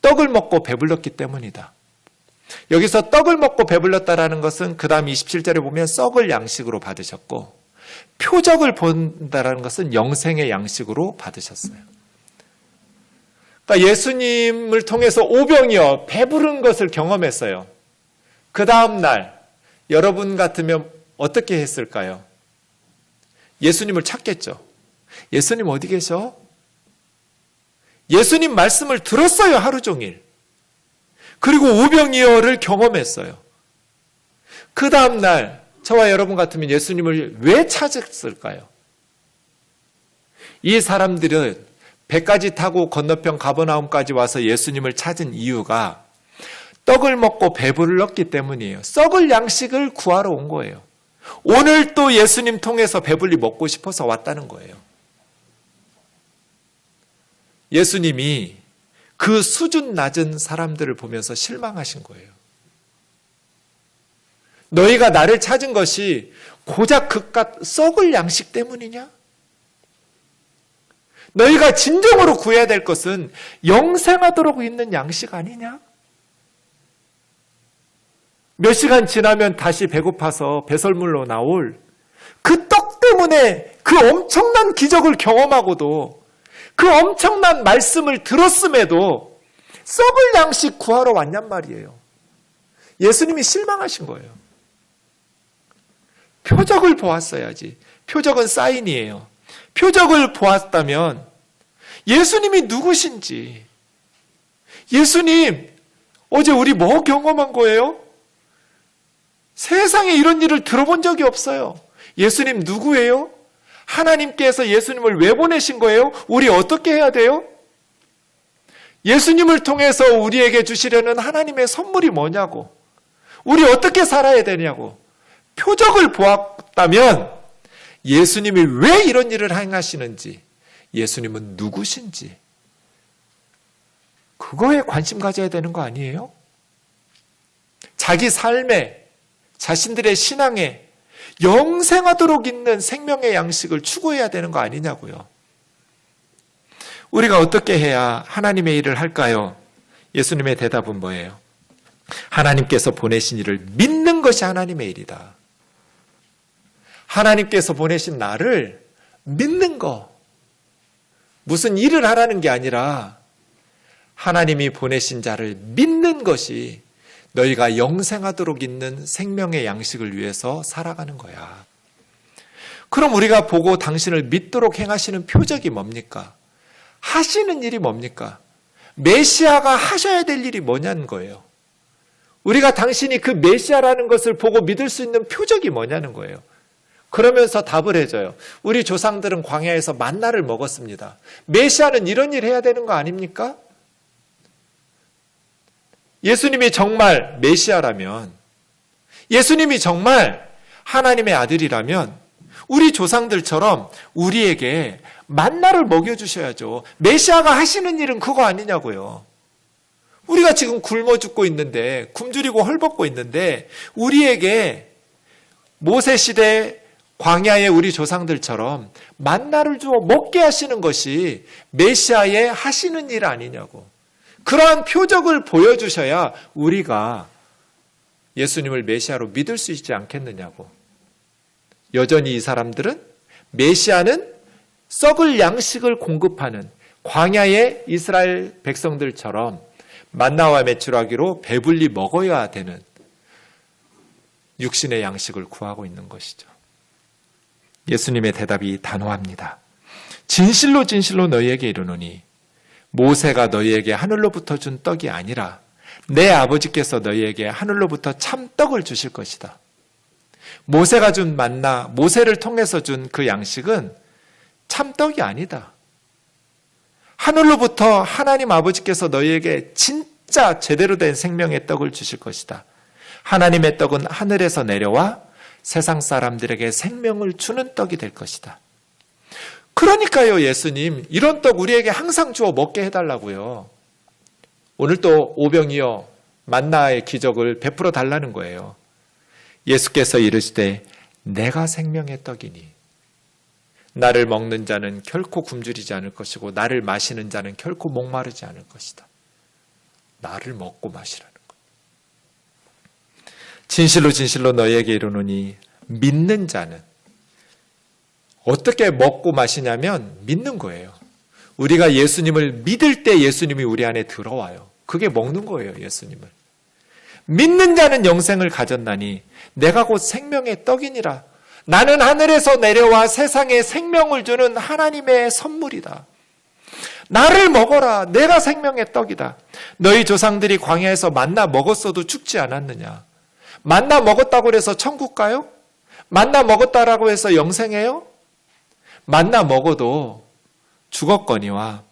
Speaker 1: 떡을 먹고 배불렀기 때문이다. 여기서 떡을 먹고 배불렀다라는 것은 그 다음 27절에 보면 썩을 양식으로 받으셨고 표적을 본다라는 것은 영생의 양식으로 받으셨어요. 그러니까 예수님을 통해서 오병이어 배부른 것을 경험했어요. 그 다음 날 여러분 같으면 어떻게 했을까요? 예수님을 찾겠죠. 예수님 어디 계셔? 예수님 말씀을 들었어요. 하루 종일. 그리고 오병이어를 경험했어요. 그 다음 날 저와 여러분 같으면 예수님을 왜 찾았을까요? 이 사람들은 배까지 타고 건너편 가버나움까지 와서 예수님을 찾은 이유가 떡을 먹고 배불렀기 때문이에요. 썩을 양식을 구하러 온 거예요. 오늘 또 예수님 통해서 배불리 먹고 싶어서 왔다는 거예요. 예수님이 그 수준 낮은 사람들을 보면서 실망하신 거예요. 너희가 나를 찾은 것이 고작 그깟 썩을 양식 때문이냐? 너희가 진정으로 구해야 될 것은 영생하도록 있는 양식 아니냐? 몇 시간 지나면 다시 배고파서 배설물로 나올 그 떡 때문에 그 엄청난 기적을 경험하고도 그 엄청난 말씀을 들었음에도 썩을 양식 구하러 왔냔 말이에요. 예수님이 실망하신 거예요. 표적을 보았어야지. 표적은 사인이에요. 표적을 보았다면 예수님이 누구신지, 예수님 어제 우리 뭐 경험한 거예요? 세상에 이런 일을 들어본 적이 없어요. 예수님 누구예요? 하나님께서 예수님을 왜 보내신 거예요? 우리 어떻게 해야 돼요? 예수님을 통해서 우리에게 주시려는 하나님의 선물이 뭐냐고, 우리 어떻게 살아야 되냐고. 표적을 보았다면 예수님이 왜 이런 일을 행하시는지, 예수님은 누구신지 그거에 관심 가져야 되는 거 아니에요? 자기 삶에, 자신들의 신앙에 영생하도록 있는 생명의 양식을 추구해야 되는 거 아니냐고요. 우리가 어떻게 해야 하나님의 일을 할까요? 예수님의 대답은 뭐예요? 하나님께서 보내신 이를 믿는 것이 하나님의 일이다. 하나님께서 보내신 나를 믿는 거. 무슨 일을 하라는 게 아니라 하나님이 보내신 자를 믿는 것이 너희가 영생하도록 있는 생명의 양식을 위해서 살아가는 거야. 그럼 우리가 보고 당신을 믿도록 행하시는 표적이 뭡니까? 하시는 일이 뭡니까? 메시아가 하셔야 될 일이 뭐냐는 거예요. 우리가 당신이 그 메시아라는 것을 보고 믿을 수 있는 표적이 뭐냐는 거예요. 그러면서 답을 해줘요. 우리 조상들은 광야에서 만나를 먹었습니다. 메시아는 이런 일 해야 되는 거 아닙니까? 예수님이 정말 메시아라면, 예수님이 정말 하나님의 아들이라면 우리 조상들처럼 우리에게 만나를 먹여주셔야죠. 메시아가 하시는 일은 그거 아니냐고요. 우리가 지금 굶어 죽고 있는데, 굶주리고 헐벗고 있는데 우리에게 모세시대 광야의 우리 조상들처럼 만나를 주어 먹게 하시는 것이 메시아의 하시는 일 아니냐고. 그러한 표적을 보여주셔야 우리가 예수님을 메시아로 믿을 수 있지 않겠느냐고. 여전히 이 사람들은 메시아는 썩을 양식을 공급하는 광야의 이스라엘 백성들처럼 만나와 메추라기로 배불리 먹어야 되는 육신의 양식을 구하고 있는 것이죠. 예수님의 대답이 단호합니다. 진실로 진실로 너희에게 이르노니 모세가 너희에게 하늘로부터 준 떡이 아니라 내 아버지께서 너희에게 하늘로부터 참 떡을 주실 것이다. 모세가 준 만나, 모세를 통해서 준 그 양식은 참 떡이 아니다. 하늘로부터 하나님 아버지께서 너희에게 진짜 제대로 된 생명의 떡을 주실 것이다. 하나님의 떡은 하늘에서 내려와 세상 사람들에게 생명을 주는 떡이 될 것이다. 그러니까요, 예수님, 이런 떡 우리에게 항상 주어 먹게 해달라고요. 오늘 또 오병이어 만나의 기적을 베풀어 달라는 거예요. 예수께서 이르시되 내가 생명의 떡이니 나를 먹는 자는 결코 굶주리지 않을 것이고 나를 마시는 자는 결코 목마르지 않을 것이다. 나를 먹고 마시라는 것. 진실로 진실로 너희에게 이르노니 믿는 자는 어떻게 먹고 마시냐면 믿는 거예요. 우리가 예수님을 믿을 때 예수님이 우리 안에 들어와요. 그게 먹는 거예요, 예수님을. 믿는 자는 영생을 가졌나니 내가 곧 생명의 떡이니라. 나는 하늘에서 내려와 세상에 생명을 주는 하나님의 선물이다. 나를 먹어라. 내가 생명의 떡이다. 너희 조상들이 광야에서 만나 먹었어도 죽지 않았느냐? 만나 먹었다고 해서 천국 가요? 만나 먹었다라고 해서 영생해요? 만나 먹어도 죽었거니와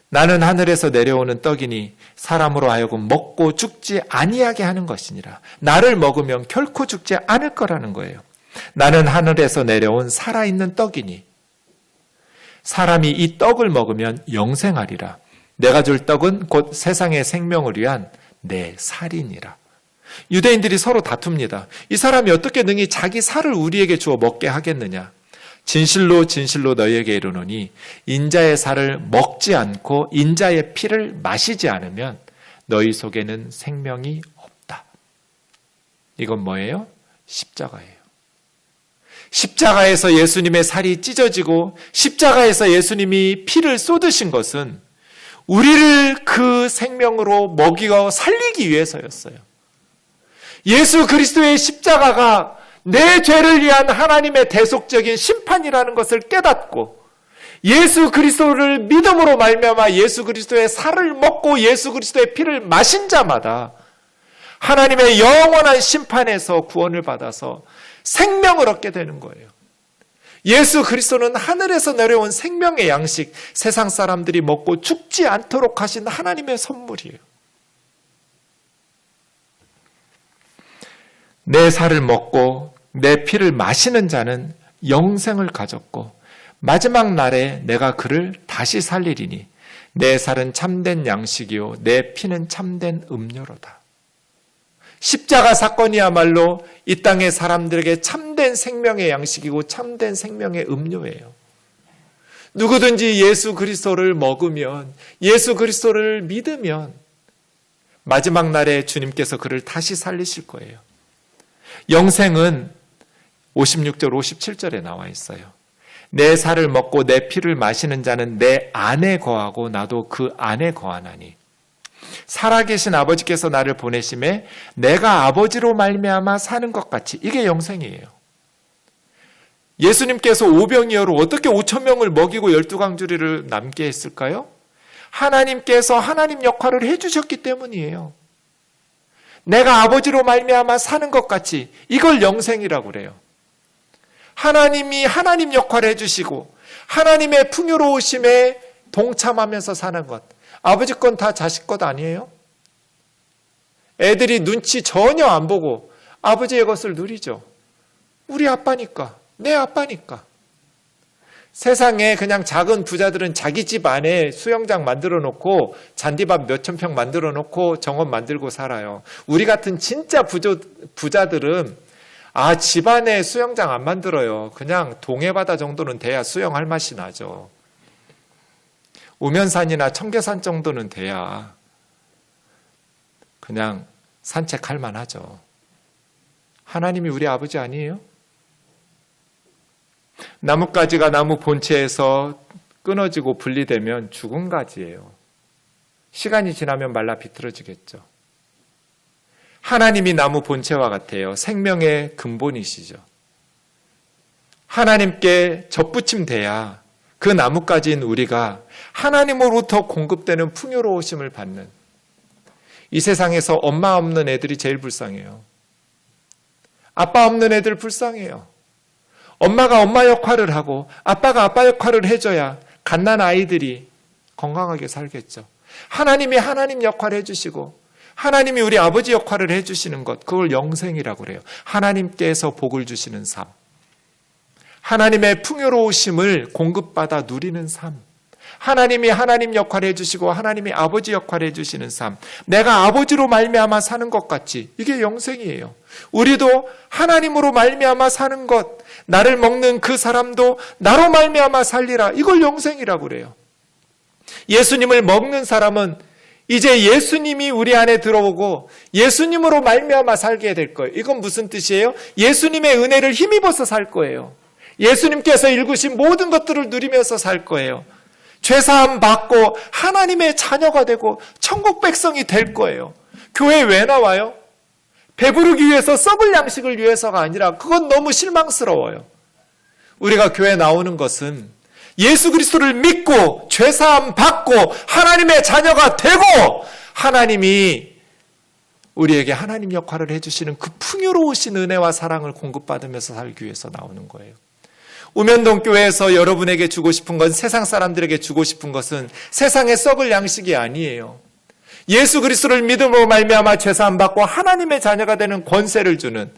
Speaker 1: 나는 하늘에서 내려오는 떡이니 사람으로 하여금 먹고 죽지 아니하게 하는 것이니라. 나를 먹으면 결코 죽지 않을 거라는 거예요. 나는 하늘에서 내려온 살아있는 떡이니 사람이 이 떡을 먹으면 영생하리라. 내가 줄 떡은 곧 세상의 생명을 위한 내 살이니라. 유대인들이 서로 다툽니다. 이 사람이 어떻게 능히 자기 살을 우리에게 주어 먹게 하겠느냐. 진실로 진실로 너희에게 이르노니 인자의 살을 먹지 않고 인자의 피를 마시지 않으면 너희 속에는 생명이 없다. 이건 뭐예요? 십자가예요. 십자가에서 예수님의 살이 찢어지고 십자가에서 예수님이 피를 쏟으신 것은 우리를 그 생명으로 먹이어 살리기 위해서였어요. 예수 그리스도의 십자가가 내 죄를 위한 하나님의 대속적인 심판이라는 것을 깨닫고 예수 그리스도를 믿음으로 말미암아 예수 그리스도의 살을 먹고 예수 그리스도의 피를 마신 자마다 하나님의 영원한 심판에서 구원을 받아서 생명을 얻게 되는 거예요. 예수 그리스도는 하늘에서 내려온 생명의 양식, 세상 사람들이 먹고 죽지 않도록 하신 하나님의 선물이에요. 내 살을 먹고 내 피를 마시는 자는 영생을 가졌고 마지막 날에 내가 그를 다시 살리리니 내 살은 참된 양식이요 내 피는 참된 음료로다. 십자가 사건이야말로 이 땅의 사람들에게 참된 생명의 양식이고 참된 생명의 음료예요. 누구든지 예수 그리스도를 먹으면, 예수 그리스도를 믿으면 마지막 날에 주님께서 그를 다시 살리실 거예요. 영생은 56절, 57절에 나와 있어요. 내 살을 먹고 내 피를 마시는 자는 내 안에 거하고 나도 그 안에 거하나니 살아계신 아버지께서 나를 보내심에 내가 아버지로 말미암아 사는 것 같이, 이게 영생이에요. 예수님께서 오병이어로 어떻게 5,000명을 먹이고 12광주리를 남게 했을까요? 하나님께서 하나님 역할을 해주셨기 때문이에요. 내가 아버지로 말미암아 사는 것 같이, 이걸 영생이라고 그래요. 하나님이 하나님 역할을 해주시고 하나님의 풍요로우심에 동참하면서 사는 것. 아버지 건 다 자식 것 아니에요? 애들이 눈치 전혀 안 보고 아버지의 것을 누리죠. 우리 아빠니까, 내 아빠니까. 세상에 그냥 작은 부자들은 자기 집 안에 수영장 만들어 놓고 잔디밭 몇천 평 만들어 놓고 정원 만들고 살아요. 우리 같은 진짜 부자들은 집안에 수영장 안 만들어요. 그냥 동해바다 정도는 돼야 수영할 맛이 나죠. 우면산이나 청계산 정도는 돼야 그냥 산책할 만하죠. 하나님이 우리 아버지 아니에요? 나뭇가지가 나무 본체에서 끊어지고 분리되면 죽은 가지예요. 시간이 지나면 말라 비틀어지겠죠. 하나님이 나무 본체와 같아요. 생명의 근본이시죠. 하나님께 접붙임돼야 그 나뭇가지인 우리가 하나님으로부터 공급되는 풍요로우심을 받는, 이 세상에서 엄마 없는 애들이 제일 불쌍해요. 아빠 없는 애들 불쌍해요. 엄마가 엄마 역할을 하고 아빠가 아빠 역할을 해줘야 갓난 아이들이 건강하게 살겠죠. 하나님이 하나님 역할을 해주시고 하나님이 우리 아버지 역할을 해주시는 것, 그걸 영생이라고 그래요. 하나님께서 복을 주시는 삶, 하나님의 풍요로우심을 공급받아 누리는 삶, 하나님이 하나님 역할을 해주시고 하나님이 아버지 역할을 해주시는 삶, 내가 아버지로 말미암아 사는 것 같이, 이게 영생이에요. 우리도 하나님으로 말미암아 사는 것, 나를 먹는 그 사람도 나로 말미암아 살리라, 이걸 영생이라고 그래요. 예수님을 먹는 사람은 이제 예수님이 우리 안에 들어오고 예수님으로 말미암아 살게 될 거예요. 이건 무슨 뜻이에요? 예수님의 은혜를 힘입어서 살 거예요. 예수님께서 일구신 모든 것들을 누리면서 살 거예요. 죄사함 받고 하나님의 자녀가 되고 천국 백성이 될 거예요. 교회 왜 나와요? 배부르기 위해서 썩을 양식을 위해서가 아니라, 그건 너무 실망스러워요. 우리가 교회 나오는 것은 예수 그리스도를 믿고 죄사함 받고 하나님의 자녀가 되고 하나님이 우리에게 하나님 역할을 해주시는 그 풍요로우신 은혜와 사랑을 공급받으면서 살기 위해서 나오는 거예요. 우면동 교회에서 여러분에게 주고 싶은 건, 세상 사람들에게 주고 싶은 것은 세상에 썩을 양식이 아니에요. 예수 그리스도를 믿음으로 말미암아 죄사함 받고 하나님의 자녀가 되는 권세를 주는,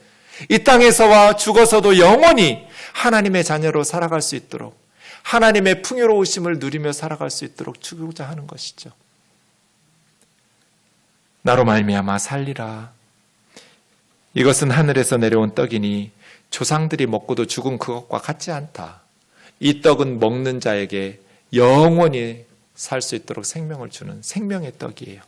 Speaker 1: 이 땅에서와 죽어서도 영원히 하나님의 자녀로 살아갈 수 있도록, 하나님의 풍요로우심을 누리며 살아갈 수 있도록 주고자 하는 것이죠. 나로 말미암아 살리라. 이것은 하늘에서 내려온 떡이니 조상들이 먹고도 죽은 그것과 같지 않다. 이 떡은 먹는 자에게 영원히 살 수 있도록 생명을 주는 생명의 떡이에요.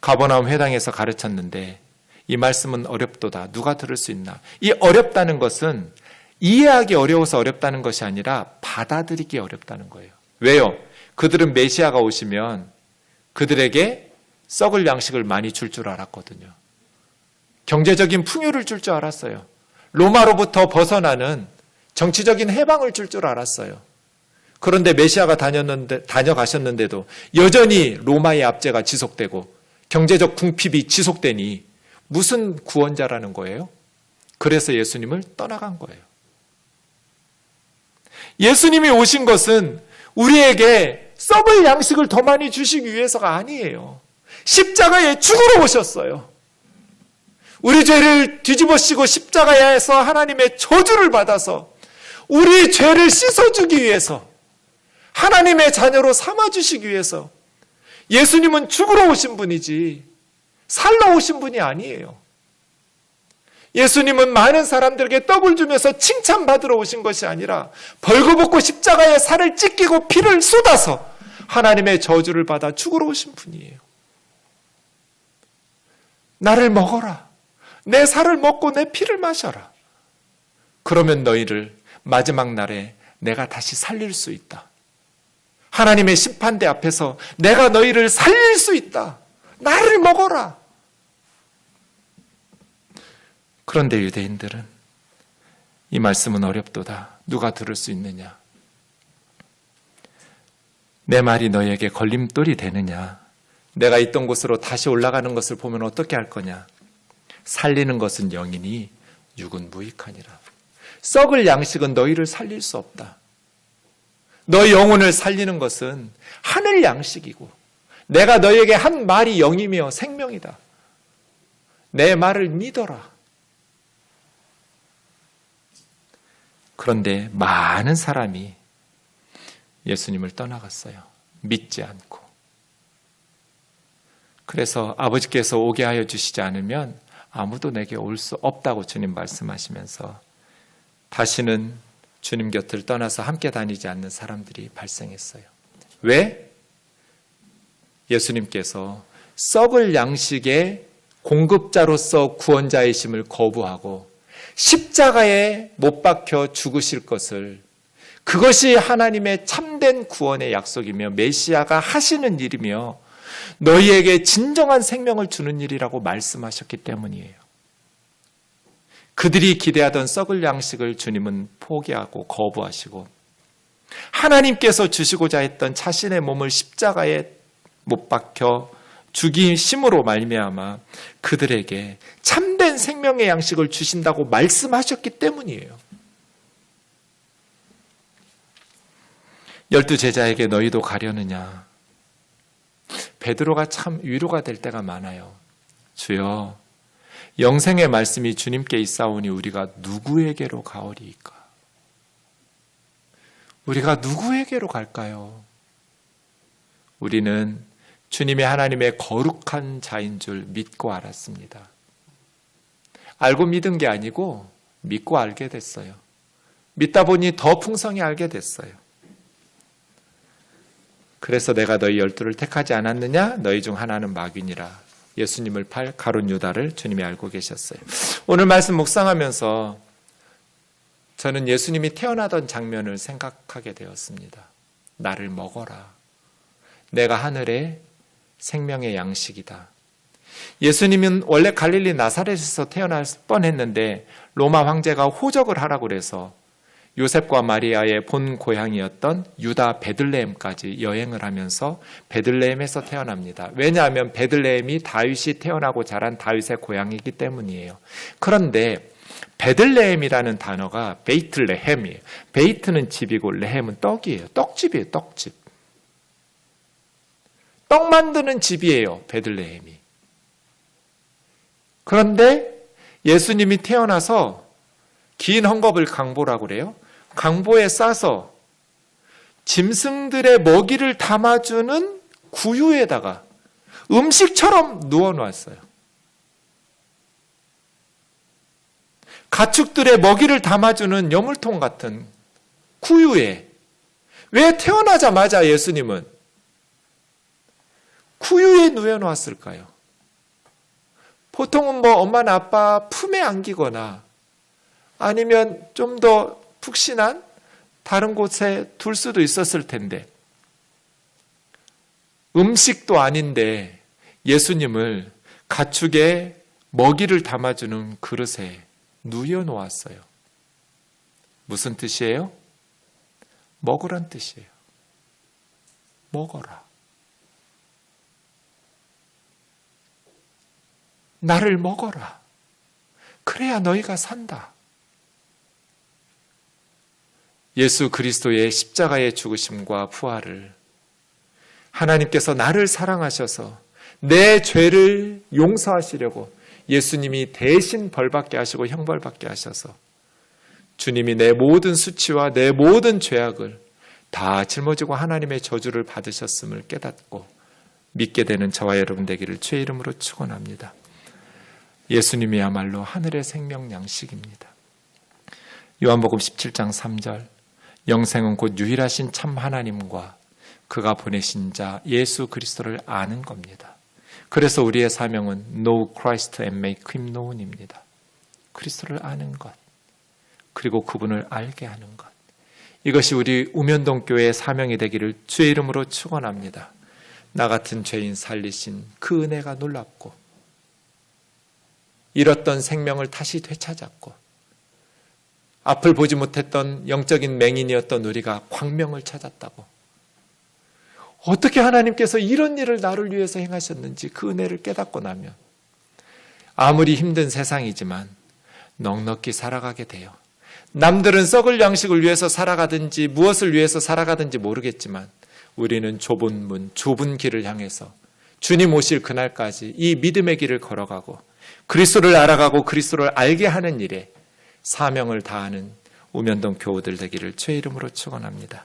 Speaker 1: 가버나움 회당에서 가르쳤는데 이 말씀은 어렵도다. 누가 들을 수 있나? 이 어렵다는 것은 이해하기 어려워서 어렵다는 것이 아니라 받아들이기 어렵다는 거예요. 왜요? 그들은 메시아가 오시면 그들에게 썩을 양식을 많이 줄 알았거든요. 경제적인 풍요를 줄 알았어요. 로마로부터 벗어나는 정치적인 해방을 줄 알았어요. 그런데 메시아가 다녀가셨는데도 여전히 로마의 압제가 지속되고 경제적 궁핍이 지속되니 무슨 구원자라는 거예요? 그래서 예수님을 떠나간 거예요. 예수님이 오신 것은 우리에게 썩을 양식을 더 많이 주시기 위해서가 아니에요. 십자가에 죽으러 오셨어요. 우리 죄를 뒤집어쓰고 십자가에서 하나님의 저주를 받아서 우리 죄를 씻어주기 위해서, 하나님의 자녀로 삼아주시기 위해서 예수님은 죽으러 오신 분이지 살러 오신 분이 아니에요. 예수님은 많은 사람들에게 떡을 주면서 칭찬받으러 오신 것이 아니라 벌거벗고 십자가에 살을 찢기고 피를 쏟아서 하나님의 저주를 받아 죽으러 오신 분이에요. 나를 먹어라. 내 살을 먹고 내 피를 마셔라. 그러면 너희를 마지막 날에 내가 다시 살릴 수 있다. 하나님의 심판대 앞에서 내가 너희를 살릴 수 있다. 나를 먹어라. 그런데 유대인들은 이 말씀은 어렵도다. 누가 들을 수 있느냐? 내 말이 너희에게 걸림돌이 되느냐? 내가 있던 곳으로 다시 올라가는 것을 보면 어떻게 할 거냐? 살리는 것은 영이니 육은 무익하니라. 썩을 양식은 너희를 살릴 수 없다. 너희 영혼을 살리는 것은 하늘 양식이고 내가 너희에게 한 말이 영이며 생명이다. 내 말을 믿어라. 그런데 많은 사람이 예수님을 떠나갔어요. 믿지 않고. 그래서 아버지께서 오게 하여 주시지 않으면 아무도 내게 올 수 없다고 주님 말씀하시면서 다시는 주님 곁을 떠나서 함께 다니지 않는 사람들이 발생했어요. 왜? 예수님께서 썩을 양식의 공급자로서 구원자이심을 거부하고 십자가에 못 박혀 죽으실 것을, 그것이 하나님의 참된 구원의 약속이며 메시아가 하시는 일이며 너희에게 진정한 생명을 주는 일이라고 말씀하셨기 때문이에요. 그들이 기대하던 썩을 양식을 주님은 포기하고 거부하시고 하나님께서 주시고자 했던 자신의 몸을 십자가에 못 박혀 죽이심으로 말미암아 그들에게 참된 생명의 양식을 주신다고 말씀하셨기 때문이에요. 12 제자에게 너희도 가려느냐? 베드로가 참 위로가 될 때가 많아요. 주여, 영생의 말씀이 주님께 있사오니 우리가 누구에게로 가오리이까? 우리가 누구에게로 갈까요? 우리는 주님이 하나님의 거룩한 자인 줄 믿고 알았습니다. 알고 믿은 게 아니고 믿고 알게 됐어요. 믿다 보니 더 풍성히 알게 됐어요. 그래서 내가 너희 12를 택하지 않았느냐? 너희 중 하나는 마귀니라. 예수님을 팔 가룟 유다를 주님이 알고 계셨어요. 오늘 말씀 묵상하면서 저는 예수님이 태어나던 장면을 생각하게 되었습니다. 나를 먹어라. 내가 하늘의 생명의 양식이다. 예수님은 원래 갈릴리 나사렛에서 태어날 뻔했는데 로마 황제가 호적을 하라고 그래서 요셉과 마리아의 본 고향이었던 유다 베들레헴까지 여행을 하면서 베들레헴에서 태어납니다. 왜냐하면 베들레헴이 다윗이 태어나고 자란 다윗의 고향이기 때문이에요. 그런데 베들레헴이라는 단어가 베이틀레헴이에요. 베이트는 집이고 레헴은 떡이에요. 떡집이에요. 떡집. 떡 만드는 집이에요. 베들레헴이. 그런데 예수님이 태어나서 긴 헝겊을 강보라고 그래요. 강보에 싸서 짐승들의 먹이를 담아주는 구유에다가 음식처럼 누워놨어요. 가축들의 먹이를 담아주는 여물통 같은 구유에. 왜 태어나자마자 예수님은 구유에 누워놓았을까요? 보통은 엄마나 아빠 품에 안기거나 아니면 좀 더 푹신한 다른 곳에 둘 수도 있었을 텐데 음식도 아닌데 예수님을 가축의 먹이를 담아주는 그릇에 누워놓았어요. 무슨 뜻이에요? 먹으란 뜻이에요. 먹어라. 나를 먹어라. 그래야 너희가 산다. 예수 그리스도의 십자가의 죽으심과 부활을 하나님께서 나를 사랑하셔서 내 죄를 용서하시려고 예수님이 대신 벌받게 하시고 형벌받게 하셔서 주님이 내 모든 수치와 내 모든 죄악을 다 짊어지고 하나님의 저주를 받으셨음을 깨닫고 믿게 되는 저와 여러분 되기를 주의 이름으로 축원합니다. 예수님이야말로 하늘의 생명 양식입니다. 요한복음 17장 3절 영생은 곧 유일하신 참 하나님과 그가 보내신 자 예수 그리스도를 아는 겁니다. 그래서 우리의 사명은 Know Christ and make Him known입니다. 그리스도를 아는 것, 그리고 그분을 알게 하는 것. 이것이 우리 우면동 교회의 사명이 되기를 주의 이름으로 축원합니다. 나 같은 죄인 살리신 그 은혜가 놀랍고, 잃었던 생명을 다시 되찾았고, 앞을 보지 못했던 영적인 맹인이었던 우리가 광명을 찾았다고, 어떻게 하나님께서 이런 일을 나를 위해서 행하셨는지 그 은혜를 깨닫고 나면 아무리 힘든 세상이지만 넉넉히 살아가게 돼요. 남들은 썩을 양식을 위해서 살아가든지 무엇을 위해서 살아가든지 모르겠지만 우리는 좁은 문, 좁은 길을 향해서 주님 오실 그날까지 이 믿음의 길을 걸어가고 그리스도를 알아가고 그리스도를 알게 하는 일에 사명을 다하는 우면동 교우들 되기를 주의 이름으로 축원합니다.